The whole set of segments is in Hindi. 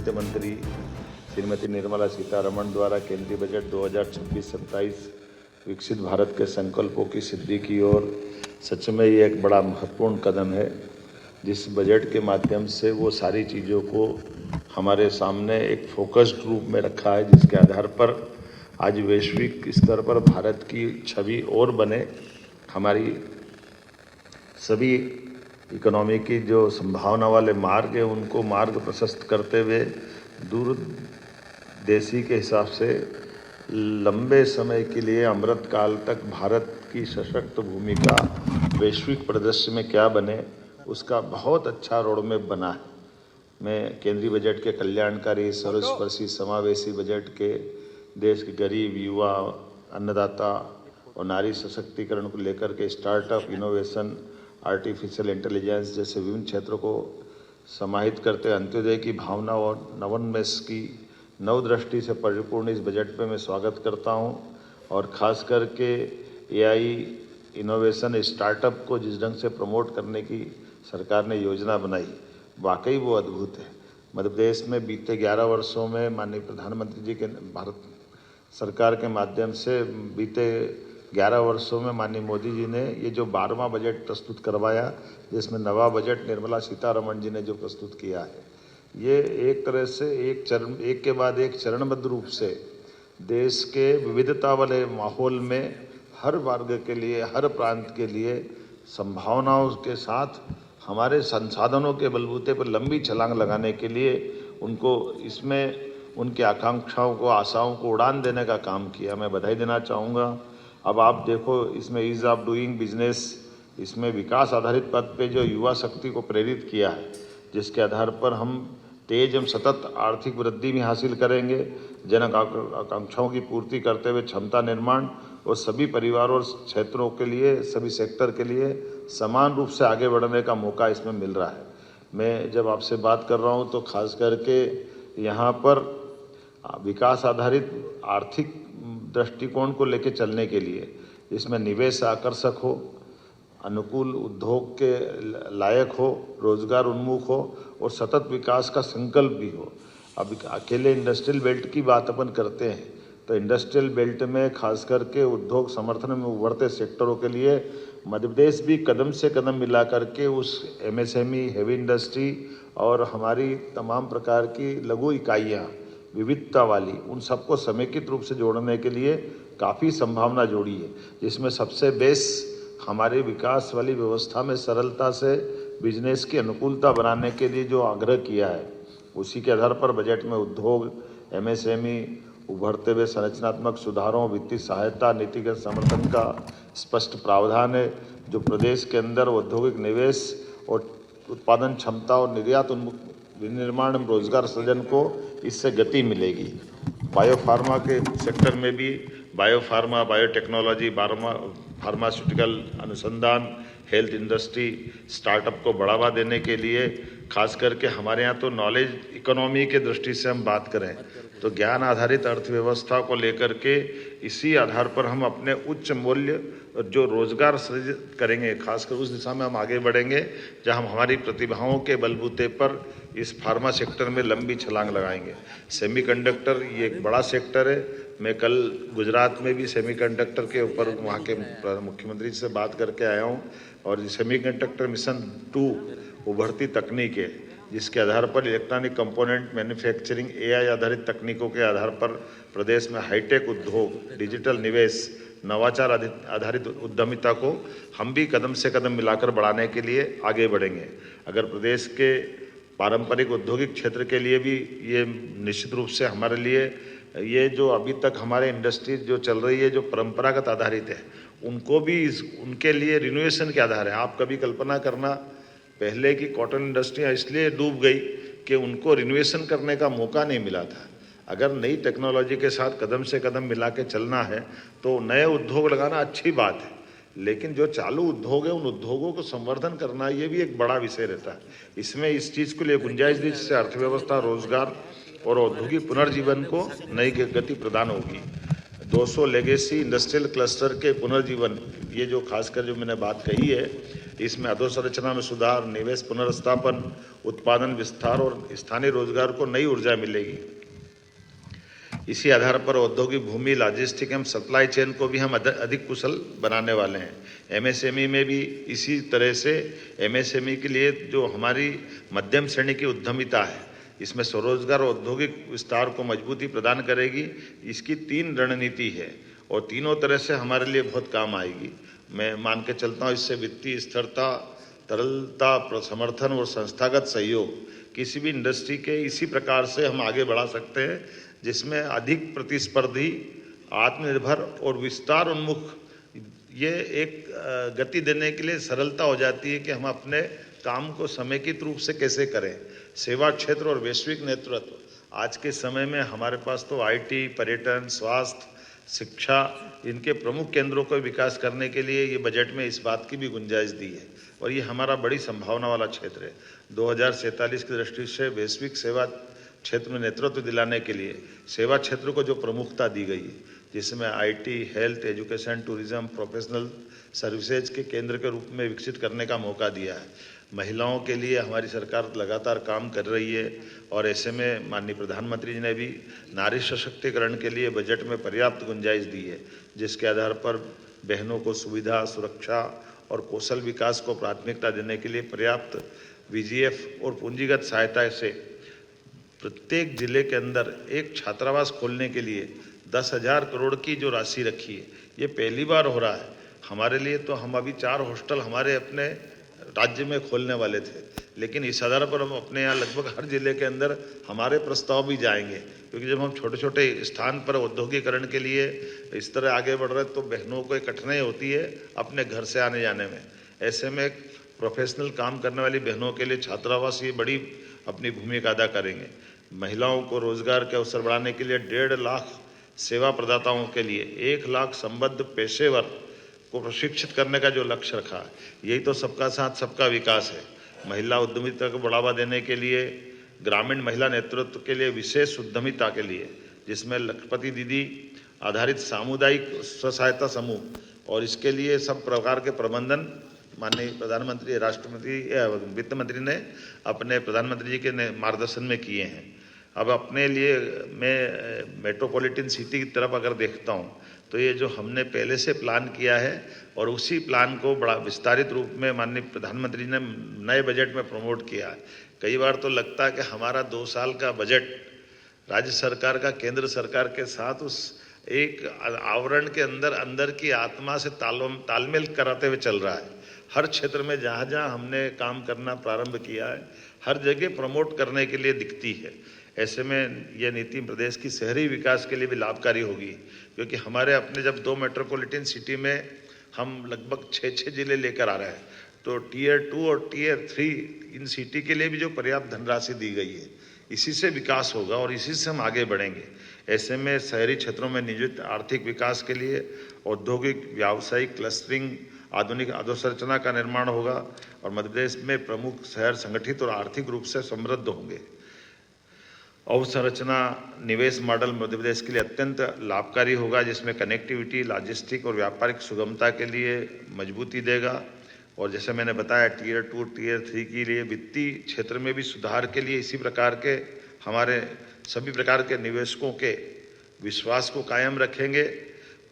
वित्त मंत्री श्रीमती निर्मला सीतारमण द्वारा केंद्रीय बजट 2026-27 विकसित भारत के संकल्पों की सिद्धि की ओर सच में ये एक बड़ा महत्वपूर्ण कदम है। जिस बजट के माध्यम से वो सारी चीज़ों को हमारे सामने एक फोकस्ड रूप में रखा है, जिसके आधार पर आज वैश्विक स्तर पर भारत की छवि और बने, हमारी सभी इकोनॉमी की जो संभावना वाले मार्ग हैं उनको मार्ग प्रशस्त करते हुए दूरदेशी के हिसाब से लंबे समय के लिए अमृत काल तक भारत की सशक्त भूमिका वैश्विक परिदृश्य में क्या बने, उसका बहुत अच्छा रोडमैप बना है। मैं केंद्रीय बजट के कल्याणकारी, सर्वस्पर्शी, समावेशी बजट के देश के गरीब, युवा, अन्नदाता और नारी सशक्तिकरण को लेकर के स्टार्टअप, इनोवेशन, आर्टिफिशियल इंटेलिजेंस जैसे विभिन्न क्षेत्रों को समाहित करते अंत्योदय की भावना और नवोन्मेष की नवदृष्टि से परिपूर्ण इस बजट पे मैं स्वागत करता हूं। और ख़ास करके एआई इनोवेशन स्टार्टअप को जिस ढंग से प्रमोट करने की सरकार ने योजना बनाई, वाकई वो अद्भुत है। मध्य प्रदेश में बीते 11 वर्षों में माननीय प्रधानमंत्री जी के भारत सरकार के माध्यम से बीते 11 वर्षों में माननीय मोदी जी ने ये जो 12वां बजट प्रस्तुत करवाया, जिसमें नवा बजट निर्मला सीतारमण जी ने जो प्रस्तुत किया है, ये एक तरह से एक के बाद एक चरणबद्ध रूप से देश के विविधता वाले माहौल में हर वर्ग के लिए, हर प्रांत के लिए संभावनाओं के साथ हमारे संसाधनों के बलबूते पर लंबी छलांग लगाने के लिए उनको इसमें उनकी आकांक्षाओं को, आशाओं को उड़ान देने का काम किया। मैं बधाई देना चाहूँगा। अब आप देखो, इसमें ईज़ ऑफ डूइंग बिजनेस, इसमें विकास आधारित पद पे जो युवा शक्ति को प्रेरित किया है, जिसके आधार पर हम तेज एवं सतत आर्थिक वृद्धि भी हासिल करेंगे, जन आकांक्षाओं की पूर्ति करते हुए क्षमता निर्माण और सभी परिवारों और क्षेत्रों के लिए, सभी सेक्टर के लिए समान रूप से आगे बढ़ने का मौका इसमें मिल रहा है। मैं जब आपसे बात कर रहा हूँ तो खास करके यहाँ पर विकास आधारित आर्थिक दृष्टिकोण को लेकर चलने के लिए इसमें निवेश आकर्षक हो, अनुकूल उद्योग के लायक हो, रोजगार उन्मुख हो और सतत विकास का संकल्प भी हो। अब अकेले इंडस्ट्रियल बेल्ट की बात अपन करते हैं तो इंडस्ट्रियल बेल्ट में खास करके उद्योग समर्थन में उभरते सेक्टरों के लिए मध्य प्रदेश भी कदम से कदम मिला करके उस एमएसएमई, हेवी इंडस्ट्री और हमारी तमाम प्रकार की लघु इकाइयाँ विविधता वाली, उन सबको समेकित रूप से जोड़ने के लिए काफ़ी संभावना जोड़ी है, जिसमें सबसे बेस हमारे विकास वाली व्यवस्था में सरलता से बिजनेस की अनुकूलता बनाने के लिए जो आग्रह किया है, उसी के आधार पर बजट में उद्योग, एमएसएमई, उभरते हुए संरचनात्मक सुधारों, वित्तीय सहायता, नीतिगत समर्थन का स्पष्ट प्रावधान है, जो प्रदेश के अंदर औद्योगिक निवेश और उत्पादन क्षमता और निर्यात उन्मुख विनिर्माण एवं रोजगार सृजन को इससे गति मिलेगी। बायोफार्मा के सेक्टर में भी बायोफार्मा, बायोटेक्नोलॉजी, फार्मास्यूटिकल अनुसंधान, हेल्थ इंडस्ट्री, स्टार्टअप को बढ़ावा देने के लिए खास करके हमारे यहाँ तो नॉलेज इकोनॉमी के दृष्टि से हम बात करें तो ज्ञान आधारित अर्थव्यवस्था को लेकर के इसी आधार पर हम अपने उच्च मूल्य जो रोजगार सृजित करेंगे, खासकर उस दिशा में हम आगे बढ़ेंगे जहां हम हमारी प्रतिभाओं के बलबूते पर इस फार्मा सेक्टर में लंबी छलांग लगाएंगे। सेमीकंडक्टर ये एक बड़ा सेक्टर है। मैं कल गुजरात में भी सेमीकंडक्टर के ऊपर वहाँ के मुख्यमंत्री से बात करके आया हूँ और सेमीकंडक्टर मिशन 2 उभरती तकनीक है, जिसके आधार पर इलेक्ट्रॉनिक कंपोनेंट मैन्युफैक्चरिंग, एआई आधारित तकनीकों के आधार पर प्रदेश में हाईटेक उद्योग, डिजिटल निवेश, नवाचार आधारित उद्यमिता को हम भी कदम से कदम मिलाकर बढ़ाने के लिए आगे बढ़ेंगे। अगर प्रदेश के पारंपरिक औद्योगिक क्षेत्र के लिए भी ये निश्चित रूप से हमारे लिए ये जो अभी तक हमारे इंडस्ट्री जो चल रही है, जो परंपरागत आधारित है, उनको भी उनके लिए रिनोवेशन के आधार है। आप कभी कल्पना करना, पहले की कॉटन इंडस्ट्रियाँ इसलिए डूब गई कि उनको रिनोवेशन करने का मौका नहीं मिला था। अगर नई टेक्नोलॉजी के साथ कदम से कदम मिला के चलना है तो नए उद्योग लगाना अच्छी बात है, लेकिन जो चालू उद्योग है उन उद्योगों को संवर्धन करना ये भी एक बड़ा विषय रहता है। इसमें इस चीज़ के लिए गुंजाइश दी जिससे अर्थव्यवस्था, रोजगार और औद्योगिक पुनर्जीवन को नई गति प्रदान होगी। 200 लेगेसी इंडस्ट्रियल क्लस्टर के पुनर्जीवन, ये जो खासकर जो मैंने बात कही है, इसमें अधोसंरचना में सुधार, निवेश पुनर्स्थापन, उत्पादन विस्तार और स्थानीय रोजगार को नई ऊर्जा मिलेगी। इसी आधार पर औद्योगिक भूमि, लॉजिस्टिक एवं सप्लाई चेन को भी हम अधिक कुशल बनाने वाले हैं। एमएसएमई में भी इसी तरह से एमएसएमई के लिए जो हमारी मध्यम श्रेणी की उद्यमिता है, इसमें स्वरोजगार और औद्योगिक विस्तार को मजबूती प्रदान करेगी। इसकी 3 रणनीति है और तीनों तरह से हमारे लिए बहुत काम आएगी। मैं मान के चलता हूँ इससे वित्तीय स्थिरता, तरलता, समर्थन और संस्थागत सहयोग किसी भी इंडस्ट्री के इसी प्रकार से हम आगे बढ़ा सकते हैं, जिसमें अधिक प्रतिस्पर्धी, आत्मनिर्भर और विस्तार उन्मुख ये एक गति देने के लिए सरलता हो जाती है कि हम अपने काम को समेकित रूप से कैसे करें। सेवा क्षेत्र और वैश्विक नेतृत्व, आज के समय में हमारे पास तो आईटी, पर्यटन, स्वास्थ्य, शिक्षा, इनके प्रमुख केंद्रों को विकास करने के लिए ये बजट में इस बात की भी गुंजाइश दी है और ये हमारा बड़ी संभावना वाला क्षेत्र है। 2047 की दृष्टि से वैश्विक सेवा क्षेत्र में नेतृत्व दिलाने के लिए सेवा क्षेत्र को जो प्रमुखता दी गई है, जिसमें IT, health, education, tourism, professional services के केंद्र के रूप में विकसित करने का मौका दिया है। महिलाओं के लिए हमारी सरकार लगातार काम कर रही है और ऐसे में माननीय प्रधानमंत्री जी ने भी नारी सशक्तिकरण के लिए बजट में पर्याप्त गुंजाइश दी है, जिसके आधार पर बहनों को सुविधा, सुरक्षा और कौशल विकास को प्राथमिकता देने के लिए पर्याप्त वीजीएफ और पूंजीगत सहायता से प्रत्येक जिले के अंदर एक छात्रावास खोलने के लिए 10,000 करोड़ की जो राशि रखी है, ये पहली बार हो रहा है हमारे लिए। तो हम अभी 4 हॉस्टल हमारे अपने राज्य में खोलने वाले थे, लेकिन इस आधार पर हम अपने यहाँ लगभग हर जिले के अंदर हमारे प्रस्ताव भी जाएंगे, क्योंकि जब हम छोटे छोटे स्थान पर औद्योगिकरण के लिए इस तरह आगे बढ़ रहे तो बहनों को कठिनाई होती है अपने घर से आने जाने में। ऐसे में प्रोफेशनल काम करने वाली बहनों के लिए छात्रावास ये बड़ी अपनी भूमिका अदा करेंगे। महिलाओं को रोजगार के अवसर बढ़ाने के लिए 1.5 लाख सेवा प्रदाताओं के लिए 1 लाख संबद्ध पेशेवर को प्रशिक्षित करने का जो लक्ष्य रखा है, यही तो सबका साथ सबका विकास है। महिला उद्यमिता को बढ़ावा देने के लिए ग्रामीण महिला नेतृत्व के लिए विशेष उद्यमिता के लिए, जिसमें लखपति दीदी आधारित सामुदायिक स्व सहायता समूह और इसके लिए सब प्रकार के प्रबंधन माननीय प्रधानमंत्री, राष्ट्रपति, वित्त मंत्री ने अपने प्रधानमंत्री जी के मार्गदर्शन में किए हैं। अब अपने लिए मैं मेट्रोपॉलिटन सिटी की तरफ अगर देखता हूँ तो ये जो हमने पहले से प्लान किया है और उसी प्लान को बड़ा विस्तारित रूप में माननीय प्रधानमंत्री ने नए बजट में प्रमोट किया है। कई बार तो लगता है कि हमारा 2 साल का बजट राज्य सरकार का केंद्र सरकार के साथ उस एक आवरण के अंदर की आत्मा से तालमेल कराते हुए चल रहा है। हर क्षेत्र में जहाँ जहाँ हमने काम करना प्रारंभ किया है, हर जगह प्रमोट करने के लिए दिखती है। ऐसे में यह नीति प्रदेश की शहरी विकास के लिए भी लाभकारी होगी, क्योंकि हमारे अपने जब 2 मेट्रोपॉलिटन सिटी में हम लगभग 6 जिले लेकर आ रहे हैं, तो टियर 2 और टियर 3 इन सिटी के लिए भी जो पर्याप्त धनराशि दी गई है, इसी से विकास होगा और इसी से हम आगे बढ़ेंगे। ऐसे में शहरी क्षेत्रों में नियोजित आर्थिक विकास के लिए औद्योगिक, व्यावसायिक क्लस्टरिंग, आधुनिक अधोसंरचना का निर्माण होगा और मध्य प्रदेश में प्रमुख शहर संगठित और आर्थिक रूप से समृद्ध होंगे। अवसंरचना निवेश मॉडल मध्य प्रदेश के लिए अत्यंत लाभकारी होगा, जिसमें कनेक्टिविटी, लॉजिस्टिक और व्यापारिक सुगमता के लिए मजबूती देगा। और जैसे मैंने बताया, टियर 2, टियर 3 के लिए वित्तीय क्षेत्र में भी सुधार के लिए इसी प्रकार के हमारे सभी प्रकार के निवेशकों के विश्वास को कायम रखेंगे।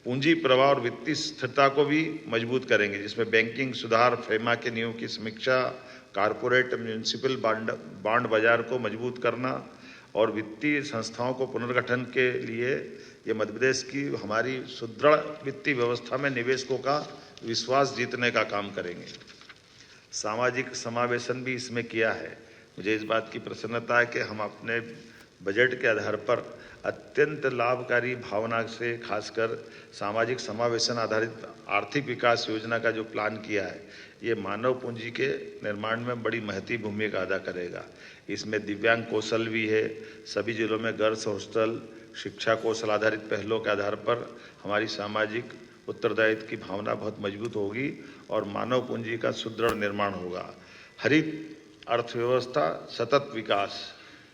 पूंजी प्रवाह और वित्तीय स्थिरता को भी मजबूत करेंगे, जिसमें बैंकिंग सुधार, फेमा के नियमों की समीक्षा, कारपोरेट म्यूनिसिपल बॉन्ड बाजार को मजबूत करना और वित्तीय संस्थाओं को पुनर्गठन के लिए ये मध्य प्रदेश की हमारी सुदृढ़ वित्तीय व्यवस्था में निवेशकों का विश्वास जीतने का काम करेंगे। सामाजिक समावेशन भी इसमें किया है। मुझे इस बात की प्रसन्नता है कि हम अपने बजट के आधार पर अत्यंत लाभकारी भावना से खासकर सामाजिक समावेशन आधारित आर्थिक विकास योजना का जो प्लान किया है, ये मानव पूंजी के निर्माण में बड़ी महती भूमिका अदा करेगा। इसमें दिव्यांग कौशल भी है। सभी जिलों में गर्ल्स हॉस्टल, शिक्षा कौशल आधारित पहलों के आधार पर हमारी सामाजिक उत्तरदायित्व की भावना बहुत मजबूत होगी और मानव पूंजी का सुदृढ़ निर्माण होगा। हरित अर्थव्यवस्था, सतत विकास,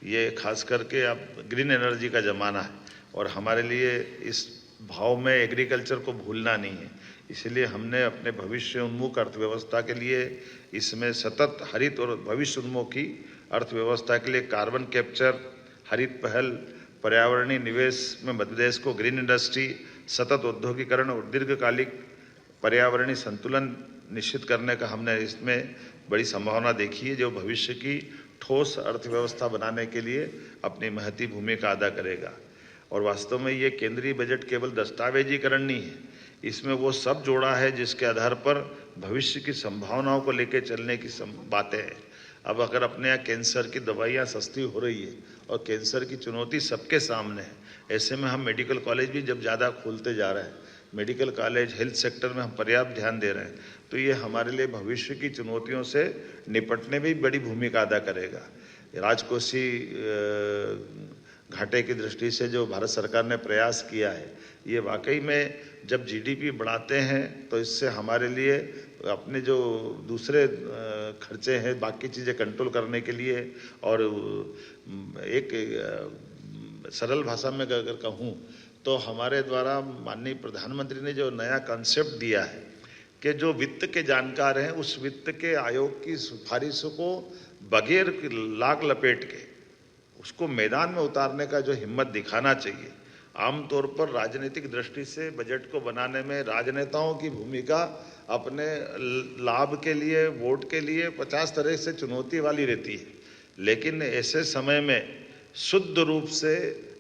ये खास करके अब ग्रीन एनर्जी का ज़माना है और हमारे लिए इस भाव में एग्रीकल्चर को भूलना नहीं है। इसलिए हमने अपने भविष्य उन्मुख अर्थव्यवस्था के लिए इसमें सतत हरित और भविष्य उन्मुखी अर्थव्यवस्था के लिए कार्बन कैप्चर, हरित पहल, पर्यावरणीय निवेश में मध्य प्रदेश को ग्रीन इंडस्ट्री, सतत औद्योगिकरण और दीर्घकालिक पर्यावरणीय संतुलन निश्चित करने का हमने इसमें बड़ी संभावना देखी है, जो भविष्य की ठोस अर्थव्यवस्था बनाने के लिए अपनी महती भूमिका अदा करेगा। और वास्तव में ये केंद्रीय बजट केवल दस्तावेजीकरण नहीं है, इसमें वो सब जोड़ा है जिसके आधार पर भविष्य की संभावनाओं को लेकर चलने की बातें हैं। अब अगर अपने यहाँ कैंसर की दवाइयाँ सस्ती हो रही है और कैंसर की चुनौती सबके सामने है, ऐसे में हम मेडिकल कॉलेज भी जब ज़्यादा खोलते जा रहे हैं, मेडिकल कॉलेज हेल्थ सेक्टर में हम पर्याप्त ध्यान दे रहे हैं, तो ये हमारे लिए भविष्य की चुनौतियों से निपटने में भी बड़ी भूमिका अदा करेगा। राजकोषीय घाटे की दृष्टि से जो भारत सरकार ने प्रयास किया है, ये वाकई में जब जीडीपी बढ़ाते हैं तो इससे हमारे लिए अपने जो दूसरे खर्चे हैं, बाकी चीज़ें कंट्रोल करने के लिए, और एक सरल भाषा में अगर कहूँ तो हमारे द्वारा माननीय प्रधानमंत्री ने जो नया कॉन्सेप्ट दिया है कि जो वित्त के जानकार हैं उस वित्त के आयोग की सिफारिशों को बगैर लाग लपेट के उसको मैदान में उतारने का जो हिम्मत दिखाना चाहिए। आमतौर पर राजनीतिक दृष्टि से बजट को बनाने में राजनेताओं की भूमिका अपने लाभ के लिए, वोट के लिए 50 तरह से चुनौती वाली रहती है, लेकिन ऐसे समय में शुद्ध रूप से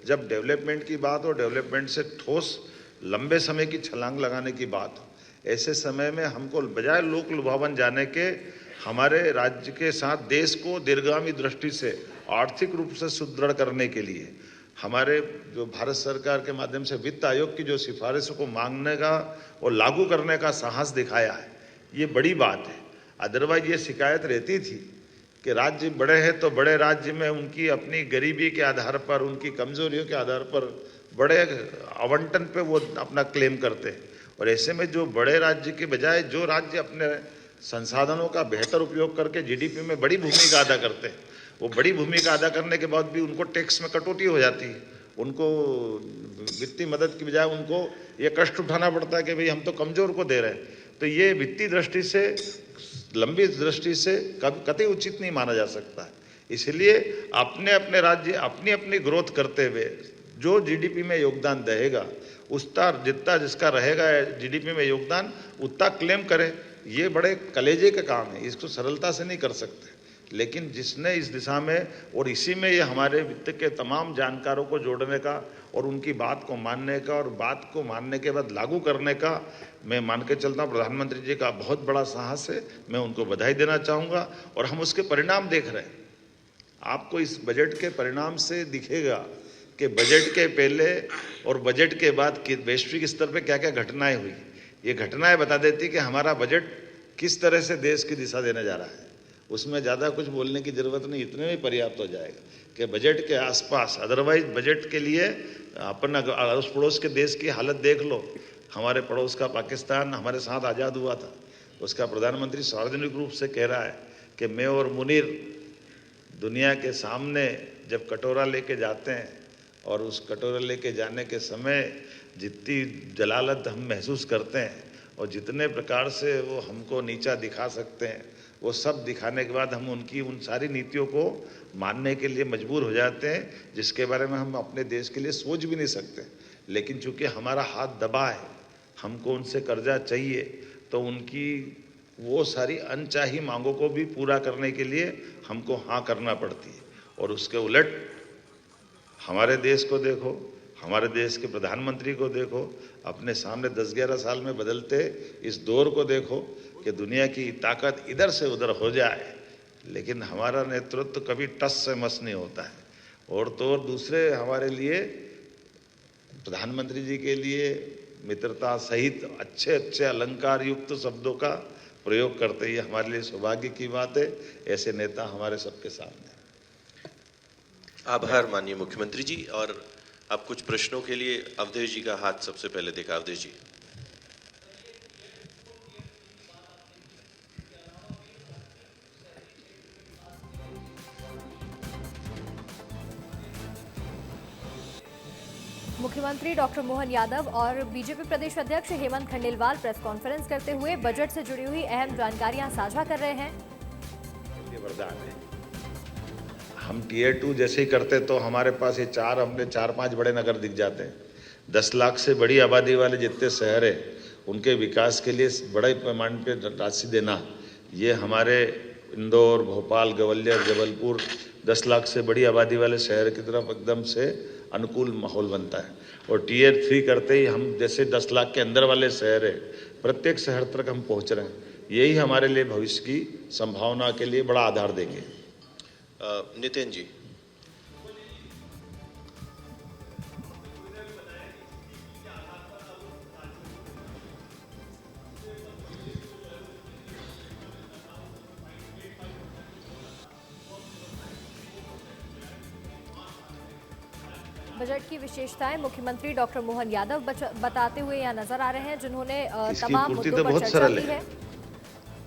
जब डेवलपमेंट की बात हो, डेवलपमेंट से ठोस लंबे समय की छलांग लगाने की बात हो, ऐसे समय में हमको बजाय लोक लुभावन जाने के हमारे राज्य के साथ देश को दीर्घगामी दृष्टि से आर्थिक रूप से सुदृढ़ करने के लिए हमारे जो भारत सरकार के माध्यम से वित्त आयोग की जो सिफारिशों को मांगने का और लागू करने का साहस दिखाया है, ये बड़ी बात है। अदरवाइज ये शिकायत रहती थी कि राज्य बड़े हैं तो बड़े राज्य में उनकी अपनी गरीबी के आधार पर, उनकी कमजोरियों के आधार पर बड़े आवंटन पे वो अपना क्लेम करते हैं, और ऐसे में जो बड़े राज्य के बजाय जो राज्य अपने संसाधनों का बेहतर उपयोग करके जीडीपी में बड़ी भूमिका अदा करते हैं, वो बड़ी भूमिका अदा करने के बाद भी उनको टैक्स में कटौती हो जाती है, उनको वित्तीय मदद की बजाय उनको ये कष्ट उठाना पड़ता है कि भाई हम तो कमजोर को दे रहे हैं। तो ये वित्तीय दृष्टि से, लंबी दृष्टि से कतई उचित नहीं माना जा सकता है। इसलिए अपने अपने राज्य अपनी अपनी ग्रोथ करते हुए जो जीडीपी में योगदान देगा उसका जितना जिसका रहेगा जीडीपी में योगदान उतना क्लेम करें। ये बड़े कलेजे का काम है, इसको सरलता से नहीं कर सकते, लेकिन जिसने इस दिशा में और इसी में ये हमारे वित्त के तमाम जानकारों को जोड़ने का और उनकी बात को मानने का और बात को मानने के बाद लागू करने का मैं मान के चलता हूँ प्रधानमंत्री जी का बहुत बड़ा साहस है। मैं उनको बधाई देना चाहूँगा और हम उसके परिणाम देख रहे हैं। आपको इस बजट के परिणाम से दिखेगा कि बजट के पहले और बजट के बाद वैश्विक स्तर पर क्या क्या घटनाएं हुई। ये घटनाएं बता देती कि हमारा बजट किस तरह से देश की दिशा देने जा रहा है। उसमें ज़्यादा कुछ बोलने की ज़रूरत नहीं, इतने में पर्याप्त हो जाएगा कि बजट के आसपास, अदरवाइज बजट के लिए अपन अड़ोस पड़ोस के देश की हालत देख लो। हमारे पड़ोस का पाकिस्तान हमारे साथ आज़ाद हुआ था, उसका प्रधानमंत्री सार्वजनिक रूप से कह रहा है कि मैं और मुनीर दुनिया के सामने जब कटोरा लेके जाते हैं और उस कटोरा लेके जाने के समय जितनी जलालत हम महसूस करते हैं और जितने प्रकार से वो हमको नीचा दिखा सकते हैं, वो सब दिखाने के बाद हम उनकी उन सारी नीतियों को मानने के लिए मजबूर हो जाते हैं, जिसके बारे में हम अपने देश के लिए सोच भी नहीं सकते। लेकिन चूंकि हमारा हाथ दबा है, हमको उनसे कर्जा चाहिए, तो उनकी वो सारी अनचाही मांगों को भी पूरा करने के लिए हमको हाँ करना पड़ती है। और उसके उलट हमारे देश को देखो, हमारे देश के प्रधानमंत्री को देखो, अपने सामने 10-11 साल में बदलते इस दौर को देखो कि दुनिया की ताकत इधर से उधर हो जाए, लेकिन हमारा नेतृत्व कभी टस से मस नहीं होता है। और तो और दूसरे हमारे लिए, प्रधानमंत्री जी के लिए मित्रता सहित अच्छे अच्छे अलंकार युक्त शब्दों का प्रयोग करते ही हमारे लिए सौभाग्य की बात है। ऐसे नेता हमारे सबके सामने। आभार माननीय मुख्यमंत्री जी। और अब कुछ प्रश्नों के लिए अवधेश जी का हाथ सबसे पहले देखा। अवधेश जी। मुख्यमंत्री डॉक्टर मोहन यादव और बीजेपी प्रदेश अध्यक्ष हेमंत खंडेलवाल प्रेस कॉन्फ्रेंस करते हुए बजट से जुड़ी हुई अहम जानकारियां साझा कर रहे हैं। ये वरदान है। हम टीयर 2 जैसे ही करते तो हमारे पास ये हमने 4-5 बड़े नगर दिख जाते हैं। 10 लाख से बड़ी आबादी वाले जितने शहर है उनके विकास के लिए बड़े पैमाने पर राशि देना, ये हमारे इंदौर, भोपाल, ग्वालियर, जबलपुर 10 लाख से बड़ी आबादी वाले शहर की तरफ एकदम से अनुकूल माहौल बनता है। और टीयर 3 करते ही हम जैसे 10 लाख के अंदर वाले शहर है, प्रत्येक शहर तक हम पहुंच रहे हैं। यही हमारे लिए भविष्य की संभावना के लिए बड़ा आधार देंगे। नितिन जी। बजट की विशेषताएं मुख्यमंत्री डॉक्टर मोहन यादव बताते हुए यहाँ नजर आ रहे हैं, जिन्होंने इसकी तमाम पूर्ति मुद्दों तो पर बहुत चर्चा सरल की है।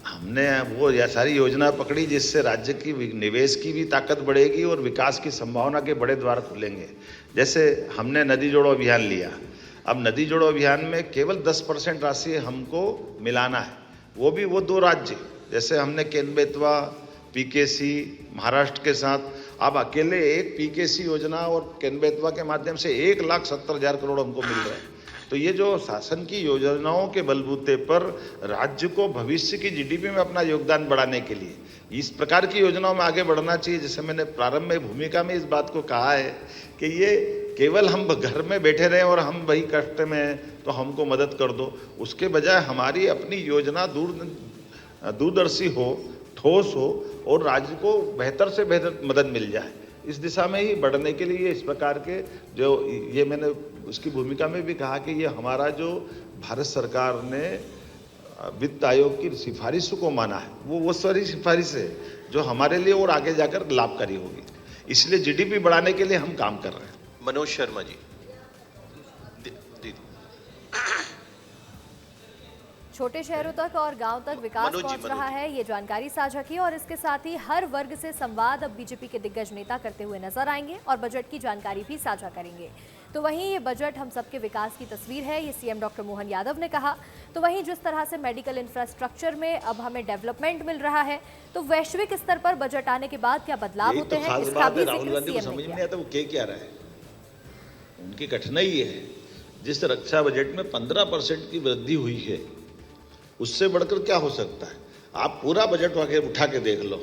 हमने वो यह सारी योजना पकड़ी जिससे राज्य की निवेश की भी ताकत बढ़ेगी और विकास की संभावना के बड़े द्वार खुलेंगे। जैसे हमने नदी जोड़ो अभियान लिया, अब नदी जोड़ो अभियान में केवल 10% राशि हमको मिलाना है, वो भी वो 2 राज्य, जैसे हमने केन बेतवा, पीकेसी महाराष्ट्र के साथ, अब अकेले एक पीकेसी योजना और केन बेतवा के माध्यम से 1,70,000 करोड़ हमको मिल रहा है। तो ये जो शासन की योजनाओं के बलबूते पर राज्य को भविष्य की जीडीपी में अपना योगदान बढ़ाने के लिए इस प्रकार की योजनाओं में आगे बढ़ना चाहिए। जैसे मैंने प्रारंभ में भूमिका में इस बात को कहा है कि ये केवल हम घर में बैठे रहें और हम वही कष्ट में हैं तो हमको मदद कर दो, उसके बजाय हमारी अपनी योजना दूरदर्शी हो, ठोस हो और राज्य को बेहतर से बेहतर मदद मिल जाए। इस दिशा में ही बढ़ने के लिए इस प्रकार के जो ये मैंने उसकी भूमिका में भी कहा कि ये हमारा जो भारत सरकार ने वित्त आयोग की सिफारिशों को माना है, वो सारी सिफारिश है जो हमारे लिए और आगे जाकर लाभकारी होगी। इसलिए जीडीपी बढ़ाने के लिए हम काम कर रहे हैं। मनोज शर्मा जी। छोटे शहरों तक और गांव तक विकास पहुंच रहा है, ये जानकारी साझा की। और इसके साथ ही हर वर्ग से संवाद अब बीजेपी के दिग्गज नेता करते हुए नजर आएंगे और बजट की जानकारी भी साझा करेंगे। तो वहीं ये बजट हम सबके विकास की तस्वीर है, ये सीएम डॉक्टर मोहन यादव ने कहा। तो वहीं जिस तरह से मेडिकल इंफ्रास्ट्रक्चर में अब हमें डेवलपमेंट मिल रहा है, तो वैश्विक स्तर पर बजट आने के बाद क्या बदलाव होते हैं, इसका भी जिक्र सीएम ने किया। वो क्या रहा है, उनकी कठिनाई ये है, जिस रक्षा बजट में 15% की वृद्धि हुई है, उससे बढ़कर क्या हो सकता है। आप पूरा बजट उठा के देख लो,